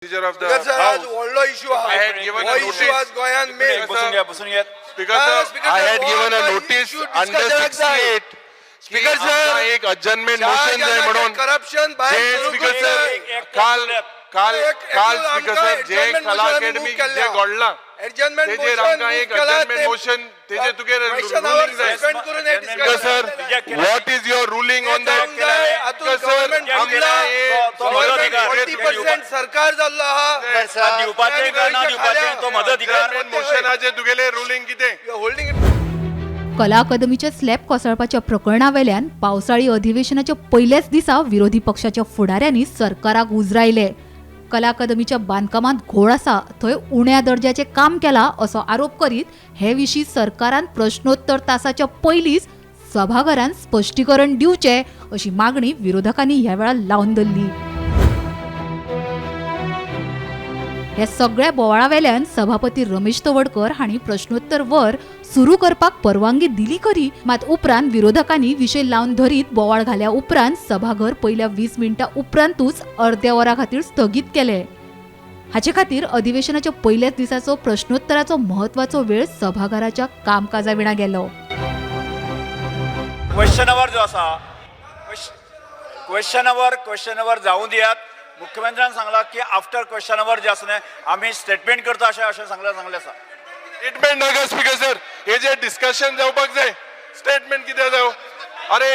Procedure of the Because आज House. व्हडलो issue I had given a issue notice. आज गोंयांत मेन बसून घ्या Speaker sir, I had given a notice under 68. Speaker sir, आमचा एक adjournment motion आहे म्हणून करप्शन जे स्पीकर सर काल स्पीकर सर जे कला अकॅडमी जे घडला एडजमेंट तेजेर आमकां एक adjournment motion तेजे तुगे ruling जाय speaker sir what is your ruling on that speaker sir आमकां एक 40% सरकार जाल्लो आहा दिवपाचे का ना दिवपाचे तो मदत अधिकार मोशनाचे तुगेले ruling कितें होल्डिंग कला अकादमीच्या स्लॅब कोसळपाच्या प्रकरणावेल्यान पावसाळी अधिवेशनाच्या पहिल्याच दिसा विरोधी पक्षाच्या फुडाऱ्यांनी सरकाराक उजरायले. कला अकादमीच्या बांदकामांत घोळ आसा थंय उण्या दर्जाचें काम केलां असो आरोप करीत हे विशीं सरकारान प्रश्नोत्तर तासाच्या पयलींच सभाघरांत स्पश्टीकरण दिवचें अशी मागणी विरोधकांनी ह्या वेळार लावन धरली. ह्या सगळ्या बोवाळावेल्यान सभापती रमेश तवडकर हांणी प्रश्नोत्तर वर सुरू करपाक परवानगी दिली खरी, मात उपरांत विरोधकांनी विशय लावन धरीत बोवाळ घाल्या उपरांत सभाघर पहिल्या 20 मिनिटां उपरांतूच अर्द्या वरा खातीर स्थगीत केले. हाचे खातीर अधिवेशनाच्या पहिल्याच दिसाचो प्रश्नोत्तराचो महत्वाचो वेळ सभाघराच्या कामकाजा विणा गेलो. क्वेश्चन अवर जो आसा क्वेश्चन अवर जावं दियात. मुख्यमंत्र्यान सांगला की आफ्टर क्वेश्चन अवर जे आसा आमी स्टेटमेंट करता अशें सांगले आसा. स्टेटमेंट नाका स्पीकर सर हे जे डिस्कशन जावपाक जाय स्टेटमेंट कितें जाव अरे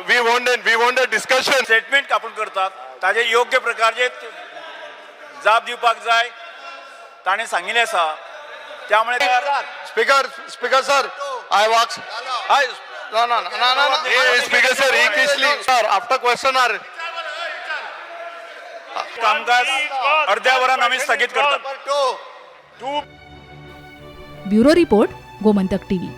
we want a discussion statement आपण करतात ताजे योग्य प्रकारचे जाप दिवपाक जाय ताणें सांगिल्लें आसा. त्यामुळे speaker sir I walks no speaker sir he Kesli sir after question hour कामकाज अर्ध्या वरान आमी स्थगित करतात. Bureau report, Gomantak TV.